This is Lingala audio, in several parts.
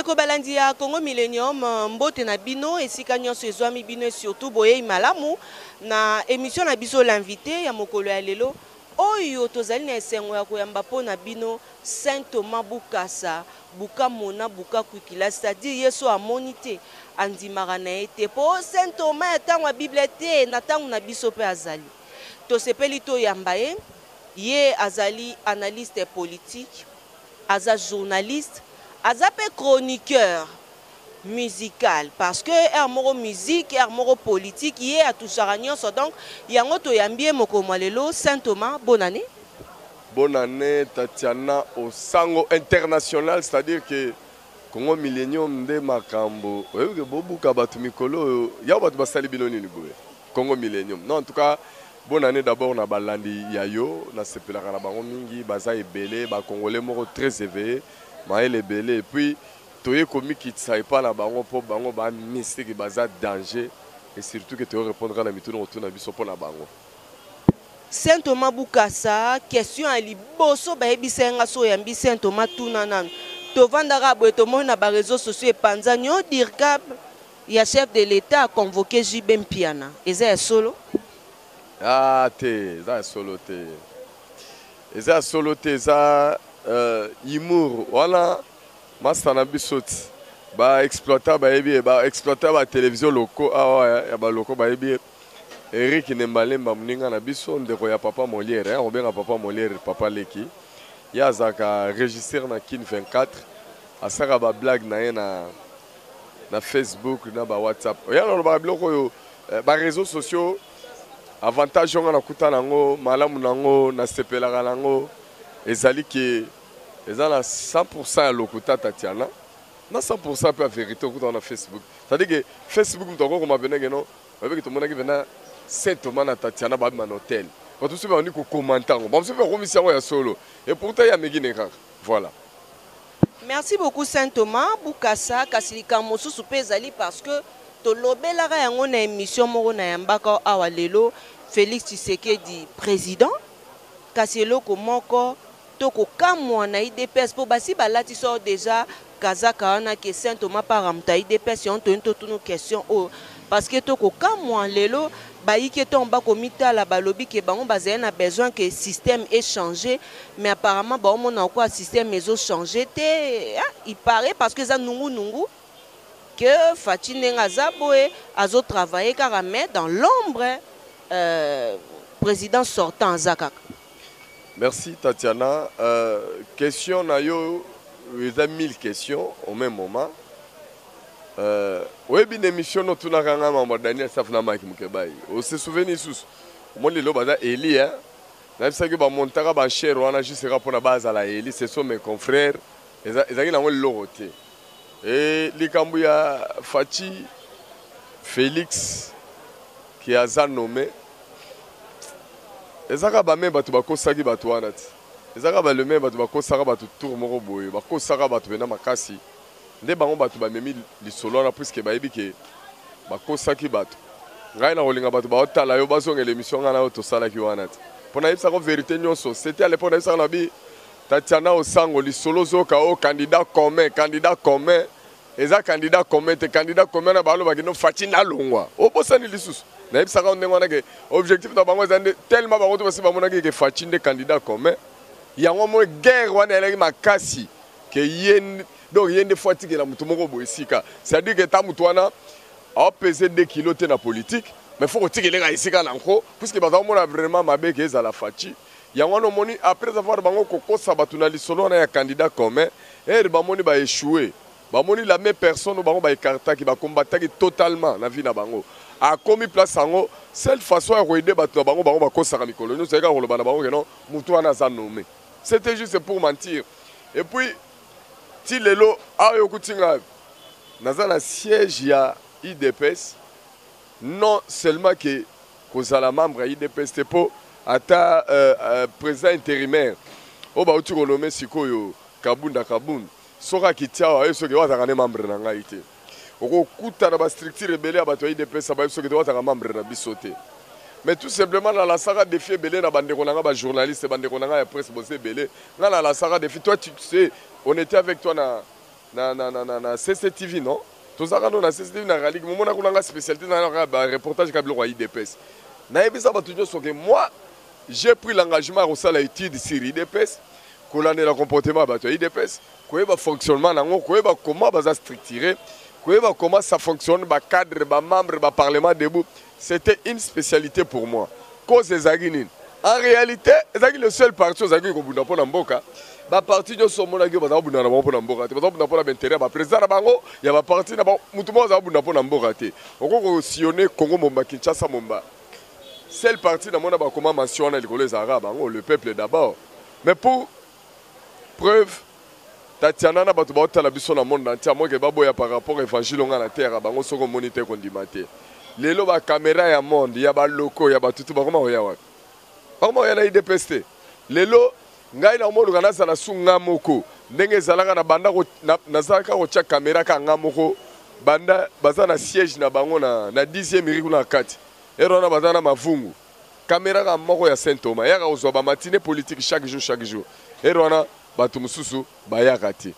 Bandeko balandi ya Congo Millennium mbote na bino esika nyonso ezwami bino et surtout boye malamu na émission na biso l'invité ya mokolo ya lelo oyo tozali na esengo ya koyamba po na bino Saint Thomas Bukasa buka mona buka kwikila c'est-à-dire yeso amoni te andimaka na ye te po Saint Thomas ya ntango ya Bible te na ntango na biso mpe azali tosepeli toyamba ye ye azali analyste politique aza journaliste azape chroniqueur musical parce que air moro musique air moro politique yé a tout nyonso donc yango to yambie moko lelo Saint Thomas bonne année. Bonne année Tatiana au sango international, c'est-à-dire que Congo Millennium de makambo oyo bobu ka batu mikolo ya batu basali binoni ni boye Congo Millennium. Non en tout cas bonne année d'abord na balandi yayo na sepelaka na bango mingi baza ebele ba congolais moko très éveillé maël belé et puis toye komi qui savait pas na bango po bango ba mystique baza danger et surtout que tu répondra na mituna otuna biso po na bango. Saint Thomas Bukasa question à liboso ba ebisenga so yambi Saint Thomas tuna nan to vandara bo to mona ba réseaux sociaux epanza nyo dirkab ya chef de l'état a convoqué JB Mpiana eza solo ah te za solo te eza solo te za Imour, voilà, Mastana Bissot, bah exploiter bah télévision locaux, ah ouais, bah locaux bah Eric Nembale Mamninga na Bisson de Roya Papa Molière, hein, on vient à Papa Molière, Papa Leki, Yazaka registre na Kin 24, à Saraba blague na Facebook, na ba WhatsApp, y'a le bah bloco bah réseaux sociaux, avantage on a kuta nango, malamu nango, na sepela nango. Ezali qui est à 100% à l'okuta Tatiana, na 100% peu à vérité dans Facebook. C'est-à-dire que Facebook nous avons comme venu non, avec tout le monde qui vient Saint Thomas na Tatiana ba man hôtel. Quand tout ça on dit qu'on commente, on se fait remission ya solo. Et pourtant il y a Megine voilà. Merci beaucoup Saint Thomas Bukasa kasilika mosusu pe ezali parce que to lobela ga yango na émission moko na yambaka awa lelo Félix Tshisekedi président kaselo ko moko toko kamwa na IDPS po basi balati so déjà kazaka wana ke Saint Thomas paramta IDPS yon to tunu question o parce que toko kamwa lelo baiki tomba komita la balobi ke bango bazé na besoin que système ait changé mais apparemment ba on a quoi système ezo changé te il paraît parce que ça nungu que Fatine Ngazaboe azo travailler car mettre dans l'ombre président sortant Zakak. Merci Tatiana. Question nayo, il y a 1000 questions au même moment. Oui, bien émission nous tourna kanga mamba Daniel Safna Mike Mukebai. On se souvient tous. Moi les loba Eli hein. Na bisa que ba montaka ba cher wana juste pour la base à la Eli, ce sont mes confrères. Ezaki na ngolo roté. Et likambu ya Fati Félix qui a ça nommé ezaka ba me batu bakosaki batu wana ti ezaka ba le me batu bakosaka batu tour moko boye bakosaka batu bena makasi nde bango batu ba memi lisolo na puisque ba yebi ke bakosaki batu ngai na kolinga batu ba otala yo bazonga l'émission ngana o to sala ki wana ti pona yebisa ko vérité nyonso c'était à l'époque na bi Tatiana Osango lisolo zoka o candidat commun eza candidat commun na balo bakino fatina longwa o bosani lisusu na yebisaka ndenge wana ke objectif na bango ezande tellement bango to basi bamona ke fatina de candidat commun yango mo guerre wana eleki makasi ke yende donc yende fatike la mutu moko boisika c'est-à-dire que ta mutu wana a pesé 2 kilos te na politique mais faut que tu les isika nanko puisque bazamona vraiment mabe ke ezala fati yango no moni après avoir bango kokosa batuna lisolo na ya candidat commun et bamoni ba échouer bamoni la même personne bango ba écarta qui ba combattre totalement na vie na bango a commis place sango cette façon à aider batu bango ba kosaka mikolo nous c'est quand on le bana bango que non mutu wana za nommé c'était juste pour mentir et puis ti lelo ayo kutinga naza na siège ya IDPS non seulement que kozala membre ya IDPS te po ata président intérimaire o ba uti kolome sikoyo kabunda soka kitiawa yeso ke wata kane membre na ngai te oko kuta na ba structure rebelle abato ya IDPS ba yeso ke wata ka membre na bisote mais tout simplement dans la saga défi belé na bande konanga ba journaliste bande konanga ya presse bosé belé na la saga défi toi tu sais on était avec toi na CCTV non tozaka no na CCTV na ralik momona kuna spécialité na reportage ka biloko IDPS na yebisa bato nyonso que moi j'ai pris l'engagement au sala étude sur IDPS kolane la comportement bato IDPS koyeba fonctionnement nango koyeba comment baza structuré koyeba comment ça fonctionne ba cadre ba membre ba parlement debout. C'était une spécialité pour moi cause ezagini en réalité ezagi le seul parti ozagi ko bunda pona mboka ba parti nyo somo na ke ba bunda na pona mboka te ba bunda pona intérêt ba président na bango ya ba parti na ba mutu mo za bunda pona mboka te okoko sillonner Congo Momba Kinshasa Momba seul parti na mona ba comment mentionner les arabes bango le peuple d'abord mais pour preuve Tatiana na bato ba otala biso na monde entier moi ke ba boya par rapport évangile nga na terre bango soko moniter kondimate lelo ba caméra ya monde ya ba loko ya ba tutu ba koma oya wapi comment il y a IDPS lelo ngai na modu kana sala sunga moko ndenge zalaka na banda ko na zalaka ko tia caméra ka ngamoko banda bazana siège na bango na 10e miriku na kati erona bazana mavungu caméra ka moko ya Saint Thomas ya ka ozwa ba matinée politique chaque jour erona batu mususu bayaka te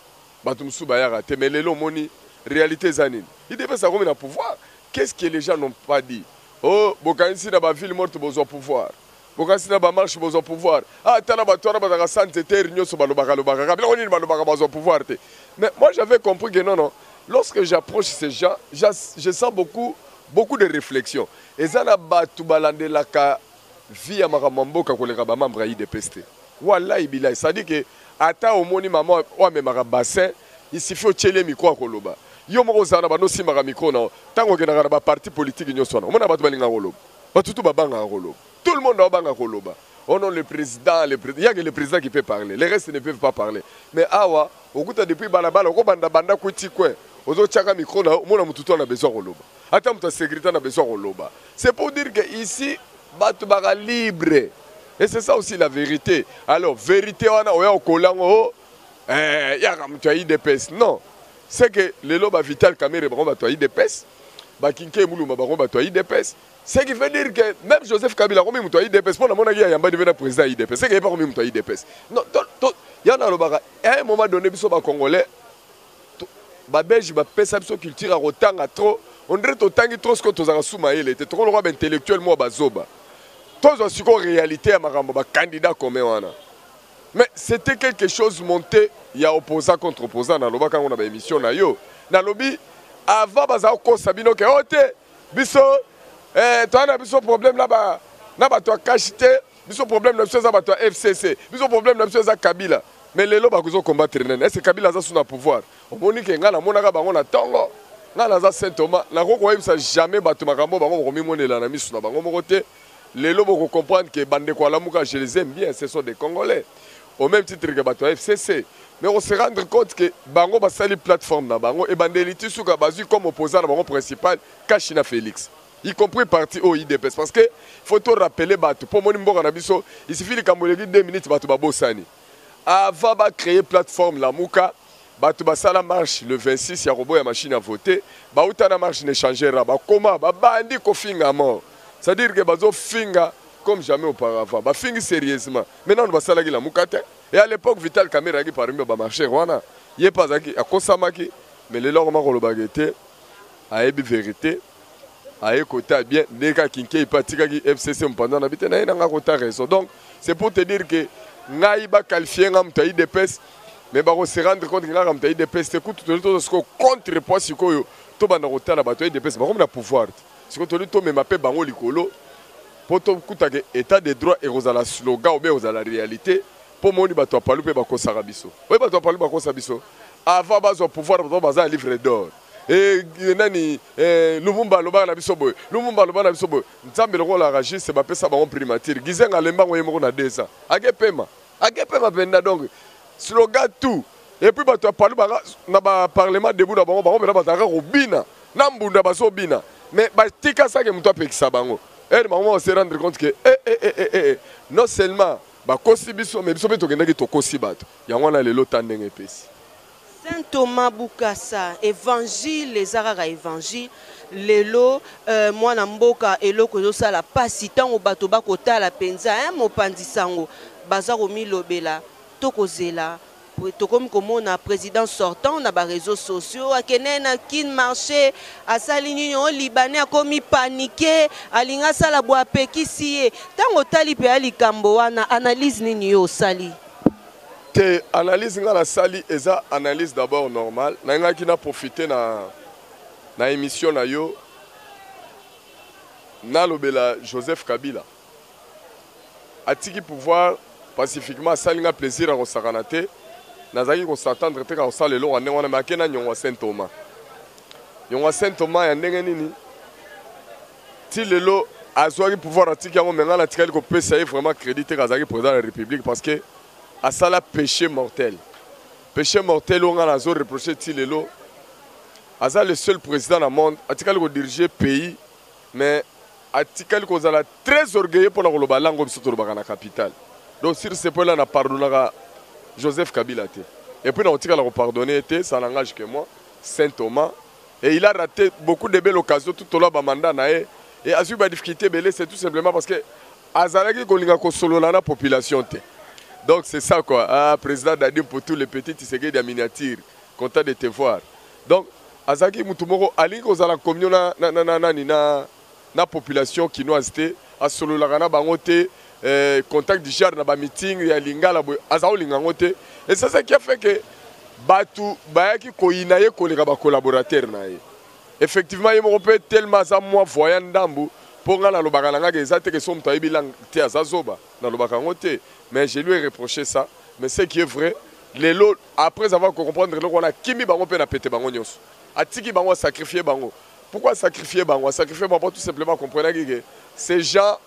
batu mususu bayaka te mais lelo moni réalité zanine IDPS a comme na pouvoir qu'est-ce que les gens n'ont pas dit oh bokanisi na ba ville morte besoin pouvoir bokasi na ba marche besoin pouvoir ah tana ba tora ba santé terre nyoso balobaka lobaka bila oni balobaka besoin pouvoir te mais moi j'avais compris que non lorsque j'approche ces gens je sens beaucoup de réflexion et ça na batu balandela ka via makamamboka koleka ba membre IDPS te wallahi billahi ça dit que ata omoni maman wa memaka bassin il suffit au tchele micro koloba yo moko zana ba no simaka micro na tango ke na ba parti politique nyoso na mona batu balinga koloba batutu babanga koloba. Tout le monde a banga koloba. On a le président, il y a que le président qui peut parler. Les restes ne peuvent pas parler. Mais awa, au goût depuis balabala, au banda banda kuti kwe, aux autres chaka micro na, mon amututo na besoin koloba. Attends, ta sécurité na besoin koloba. C'est pour dire que ici, batu baga libre. Et c'est ça aussi la vérité. Alors, vérité wana oya okolango, ya kamutua IDPS. Non. C'est que le loba vital kamere baron batua IDPS, bakinke mouluma baron batua IDPS. Ce qui veut dire que même Joseph Kabila, comme il y a IDPS, pour la monnaie, il y a un président IDPS. C'est qu'il n'y a pas comme il IDPS. Non, il y en a à un moment donné, les Congolais, les Belges, les Belges, culture à autant à trop. On dirait autant que trop ce que tu as soumaïl. Tu es trop le roi intellectuel, moi, Bazoba. Tous ont su qu'en réalité, un candidat comme on a. Mais c'était quelque chose monté, il y a opposant contre opposant. Dans le bas, quand on a une émission, dans le lobby, avant, Bazao Sabino, qui a été, biso. Tu as un problème là-bas, tu as caché, tu as un problème là-bas, tu as FCC, tu as un problème là-bas, Kabila. Mais les lois qui combattre, est-ce que Kabila a son pouvoir? On dit que Ngana Monaka Bango Tongo, Ngana Saint Thomas, n'a pas jamais battu Makambo, Bango Romimone la Nami sur la Bango Morote. Les lois vont comprendre que Bande Kualamuka, je les aime bien, ce sont des Congolais. Au même titre que Bato FCC. Mais on se rend compte que Bango va salir plateforme na Bango et Bandeliti Souka Bazu comme opposant à Bango principal, Kachina Félix. Y compris parti au IDPS. Parce que faut te rappeler, pour mon numéro, il suffit de camboléguer 2 minutes, Babosani. Avant de créer plateforme, la Mouka, la marche le 26, il y a robot et machine à voter. La marche ne changera pas. Comment? Bandi ko finga mort. C'est-à-dire que bazo finga comme jamais auparavant. Ba finga sérieusement. Maintenant, on va salager la Mouka. Et à l'époque, Vital Kamera qui parmi ba marché, Rwanda. Il est pas à Kosamaki. Mais les lords ont bagité. A ébi vérité. Aïe côté bien neka kinke ipatika ki FCC mpanda na bité na nga kota raison. Donc c'est pour te dire que ngai ba qualifier ngam ta IDPS mais ba ko se rendre compte que ngam ta IDPS écoute tout ce que contrepoids sikoyo to bana kota na bato IDPS ba comme na pouvoir. Siko to to me mape bango likolo pour to kuta que état de droit et rozala slogan ou bien rozala réalité pour moni bato palu pe ba ko sarabiso. Oui bato palu ba ko sabiso. Avant bazo pouvoir bato baza livre d'or. Et nani Lumumba loba na biso boy Lumumba loba na biso boy nzambe loko la ragis c'est ba pesa ba primature gizenga lemba ngoye moko na desa agepema penda donc slogan tout et puis bato palu ba na ba parlement debout na bango ba bataka robina na mbunda baso bina mais ba tika ça que muto apekisa bango et maman on se rendre compte que non seulement ba kosi biso mais biso beto kendaki to kosi bato yango na lelo tandenge pesi Saint Thomas Bukasa, évangile, les araga évangile, lelo, moi namboka, elo kozo sala pasi tango bato bakota la penza, mopandi sango, bazaro mi lobela, tokozela, tokomi komona président sortant na ba réseaux sociaux akene na kin marché asali nini o libanais akomi paniqué alinga sala bo apekisi ye tango tali pe alikambo wana analyse nini yo sali te analyse nga la sali eza analyse d'abord normal na nga ki na profiter na émission na yo na lobela Joseph Kabila atiki pouvoir pacifiquement salinga plaisir à Rosaranate nazaki ko s'attendre te ka osala lelo wane wana makena nyongwa Saint Thomas ya ndenge nini ti lelo azwaki pouvoir atiki yango menga na tikali ko pesa ye vraiment crédit te kazaki président de la République parce que asala péché mortel on a zo reproché ti lelo aza le seul président dans le monde atikali ko diriger pays mais atikali ko zala très orgueilleux pour la koloba lango biso to lobaka na capitale. Donc sur ce point-là, on a pardonné Joseph Kabila. Et puis on a pardonné, ça n'engage que moi, Saint Thomas. Et il a raté beaucoup de belles occasions tout au long de mandat. Et à la difficulté, c'est tout simplement parce que Azalaki Kolinga Kosolo la population. Donc c'est ça quoi. Ah, président Dadim pour tous les petits Tshisekedi de miniature, content de te voir. Donc Azalaki Moutoumoro, Ali Kozala communion na population qui nous a été à Solo la Rana Bangote. Contact du genre dans ba meeting ya lingala azao lingangote et ça c'est qui a fait que batu bayaki ko inaye ko leka ba collaborateur nae effectivement il me repère tellement ça moi voyant ndambu pour ngala lobaka nga que ça te que son tayi bilang te azazoba dans lobaka ngote mais je lui ai reproché ça mais c'est qui est vrai les lots après avoir comprendre le qu'on a kimi bango pe na pété bango nyos atiki bango sacrifier bango pourquoi sacrifier bango tout simplement comprendre que ces gens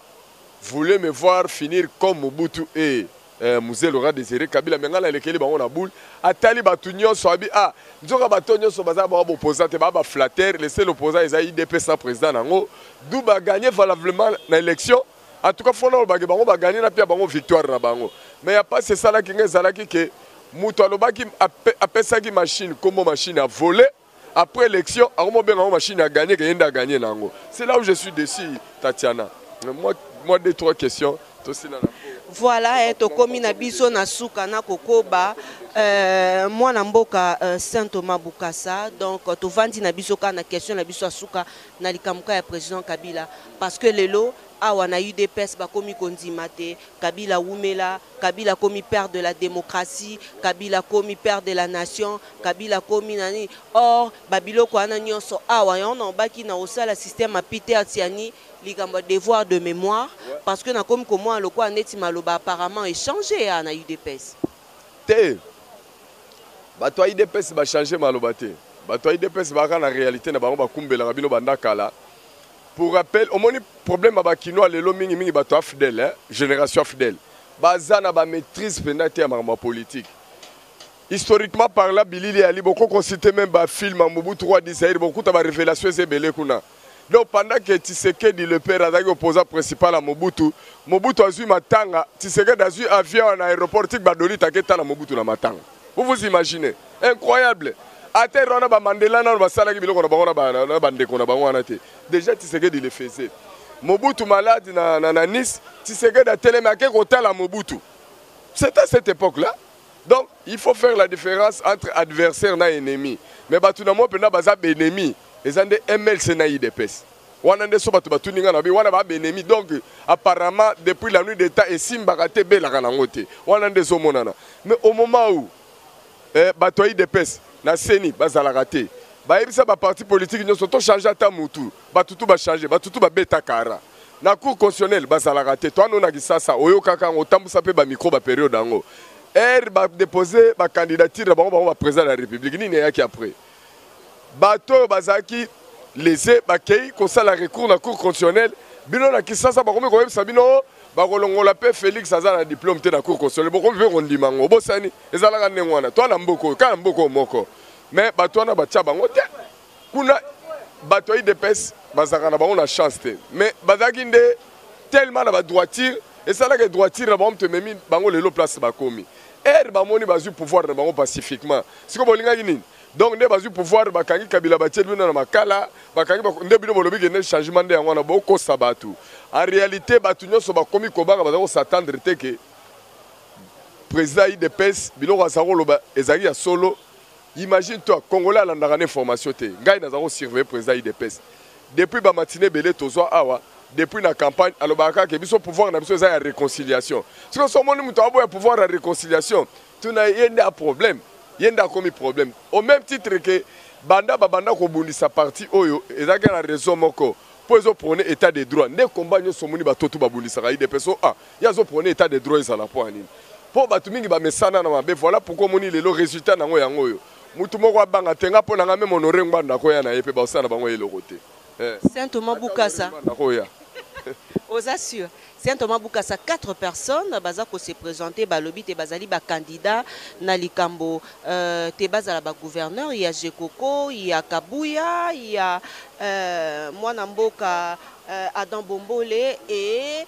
voulait me voir finir comme Mobutu et Mzee Laurent Désiré Kabila mais ngala lekeli bango na boule atali batu nyonso abi ah nzoka bato nyonso baza ba opposant te ba flatteur laisser l'opposant Isaïe DP sans président nango d'où ba gagner valablement na élection en tout cas fona ba bango ba gagner na pia bango victoire na bango mais y a pas c'est ça là qui ngezalaki que mutu alobaki apesaki machine comme machine à voler après élection akomo benga machine à gagner que yenda gagner nango c'est là où je suis déçu Tatiana. Moi, deux, trois questions. Voilà, tokomi na biso na suka na kokoba mwana mboka Saint Thomas Bukasa donc tovandi na biso ka na question na biso suka na likamuka ya président Kabila parce que lelo awa na UDPS bakomi kondima te Kabila wumela Kabila komi père de la démocratie Kabila komi père de la nation Kabila komi nani or babiloko ana nyonso awa yona baki na osala système a Peter Tiani likambo devoir de mémoire parce que na comme comment le quoi neti maloba apparemment échangé na UDPS te bato UDPS ba changer maloba te bato UDPS ba na réalité na bango ba kumbela bino banda kala pour rappel au moni problème ba kino lelo mingi bato fidèle génération fidèle baza na ba maîtrise penate ya marama politique historiquement par là Bilili Ali beaucoup consulté même ba film Mobutu 3 Zaïre beaucoup ta ba révélation ezebele kuna. Donc pendant que Tshisekedi le père a opposant principal à Mobutu a eu matanga, Tshisekedi a eu avion en aéroport Badoli taketa na Mobutu na matanga. Vous vous imaginez? Incroyable. A terre on a ba Mandela na ba sala ki biloko na bango na bande ko na bango na te. Déjà Tshisekedi le faisait. Mobutu malade na Nice, Tshisekedi a télémarqué côté la Mobutu. C'est à cette époque-là. Donc il faut faire la différence entre adversaire et ennemi. Mais batuna mo pena baza ennemi. Les gens de MLC na IDPS. Wanande so batu batu ninga na bi wana ba ennemi donc apparemment depuis la nuit d'état et Simbakate be la kanangote. Wanande so monana. Mais au moment où batu IDPS na seni bazala raté. Ba yebisa ba parti politique nyonso to changer ata mutu. Batutu ba changer, batutu ba beta kara. Na cour constitutionnelle bazala raté. Toi non na kisasa oyo kaka otambusa pe ba micro ba période dango. Va déposer ma candidature ba président de la République ni yaki après. Bato bazaki laissé bakei comme ça la recours na cour constitutionnelle bino na kisasa ba komi ko sabino ba kolongola pe Félix aza na diplôme te na cour constitutionnelle bo komi pe kondimango bosani ezala ka nengwana to na mboko moko mais bato na batia bango te kuna bato IDPS bazaka na bango na chance te mais bazaki nde tellement na ba droiture et ça là que droiture na bango te memi bango lelo place ba komi ba moni bazu pouvoir na bango pacifiquement siko bolinga nini. Donc, nous avons pouvoir bakangi Kabila batie bino na makala bakangi nde bino bolobi que ne changement de yango na boko sabatu. En réalité batu nyonso bakomi kobanga bazako s'attendre te que président IDPS biloko azako loba ezaki ya solo. Imagine toi Congolais alandaka na information te. Ngai nazako surveiller président IDPS. Depuis ba matinée belé tozwa awa, depuis la campagne alobaka ke biso pouvoir na biso ya réconciliation. Si on somoni muto abo pouvoir de réconciliation, tu n'as yenda problème. Yenda komi problème. Au même titre que banda ko bundisa parti oyo ezaki na raison moko. Pour ils prendre état de droit. Ne combat nyo somoni batoto babundisa IDPS. Ah, yazo prendre état de droit ça la po anini. Po batu mingi ba mesana na mabe voilà pourquoi moni le résultat nango yango yo. Mutu moko abanga tenga po nanga même honorer ngba ko ya na yepe ba osana bango yelo côté. Saint Thomas Boukassa. Aux assure. Saint Thomas Boukassa, 4 personnes bazako se présenter balobi te bazali ba candidat na likambo te bazala ba gouverneur, il y a Jekoko, il y a Kabuya, il y a Mwana Mboka Adam Bombole et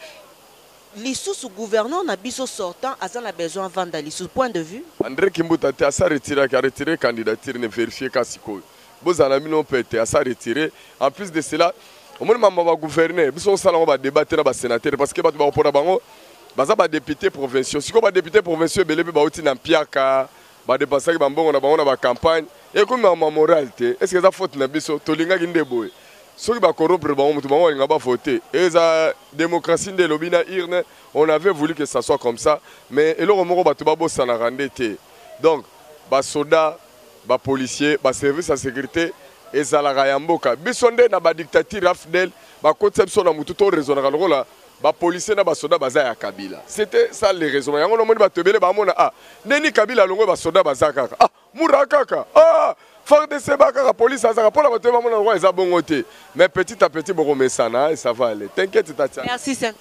l'issue gouverneur na biso sortant a besoin vendre l'issue. Point de vue. André Kimbuta te a retiré candidature ne vérifier kasiko. Bozana mino pete a retiré. En plus de cela, au moment où on gouverner, biso sala on va débattre na sénateur parce que batu ba opora bango baza ba député provinciaux. Si ko ba député provinciaux belebe ba oti na mpiaka ba dépasser ba mbongo na bango na ba campagne et comme ma moralité. Est-ce que ça faute na biso tolinga ki ndeboye. Ceux qui va corrompre mutu bango nga ba voter. Et la démocratie de lobina irne, on avait voulu que ça soit comme ça, mais eloko moko batu ba bossa na rande te. Donc ba soda, ba policier, ba service à sécurité ezalaka ya mboka biso nde na ba dictature afdel ba conception na mutu to raisonnaka lokola ba policier na ba soda baza ya Kabila. C'était ça les raisons. Yango no moni ba tebele ba mona ah neni Kabila longo ba soda baza kaka. Ah mura kaka. Ah FARDC ba kaka police azaka pour la ba tebele mona roi eza bongo te. Mais petit à petit boko mesana et ça va aller. T'inquiète tata. Merci Saint.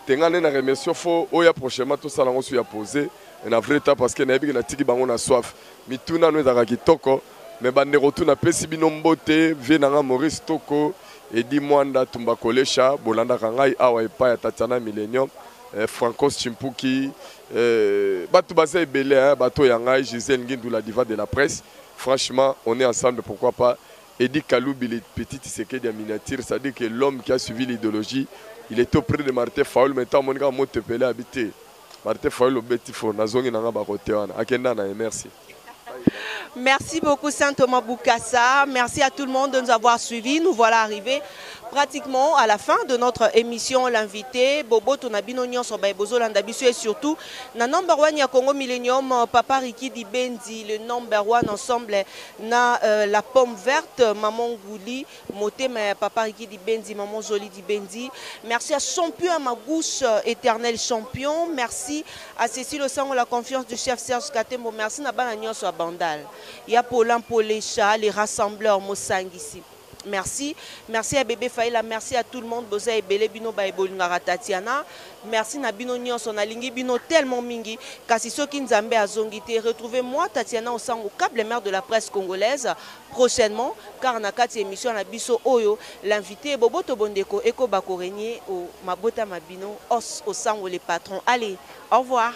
Tengane na remercie fo oya prochainement tout ça lango su ya poser na vrai temps parce que na yebi na tiki bango na soif. Mituna no ezaka kitoko. Mais bande retourne à Pesibino Mbote, Vienanga Maurice Toko, Edi Mwanda Tumba Kolesha, Bolanda Kangai, Awa Epa, Tatiana Millennium, Francos Chimpuki, Batou Basé Belé, Bato Yangai, Gisèle Nguindou, la diva de la presse. Franchement, on est ensemble, pourquoi pas. Edi Kaloubi, les petites séquelles de miniature, c'est-à-dire que l'homme qui a suivi l'idéologie, il est auprès de Martin Faoul, maintenant mon gars, Monte Pelé habité. Martin Faoul, le Betifo, Nazongi Nanga Barotewana, Akenda, merci. Merci beaucoup Saint Thomas Boukassa. Merci à tout le monde de nous avoir suivis. Nous voilà arrivés pratiquement à la fin de notre émission. L'invité, Bobo Tonabino Nyonso Bozo Landabisu et surtout, na number one ya Congo Millennium, Papa Riki Dibenzi, le number one ensemble na la pomme verte, Maman Gouli, Motema Papa Riki Dibenzi, Maman Jolie Dibenzi. Merci à Champion, à ma gauche, éternel champion. Merci à Cécile Osango, la confiance du chef Serge Katembo. Merci na Bana Nyonso à Bandal. Il y a Paulin Polécha, les rassembleurs Mosangisi. Merci. Merci à Bébé Faïla. Merci à tout le monde. Boza et Belé Bino Baïbolingara Tatiana. Merci à Bino Nyonso. Na lingi Bino tellement mingi. Kasi soki nzambe a zongité. Retrouvez-moi Tatiana au sang au câble mère de la presse congolaise prochainement. Car na kati émission na biso oyo. L'invité Bobo Tobondeko Eko Bakorenye au Mabota Mabino. Os au sang les patrons. Allez, au revoir.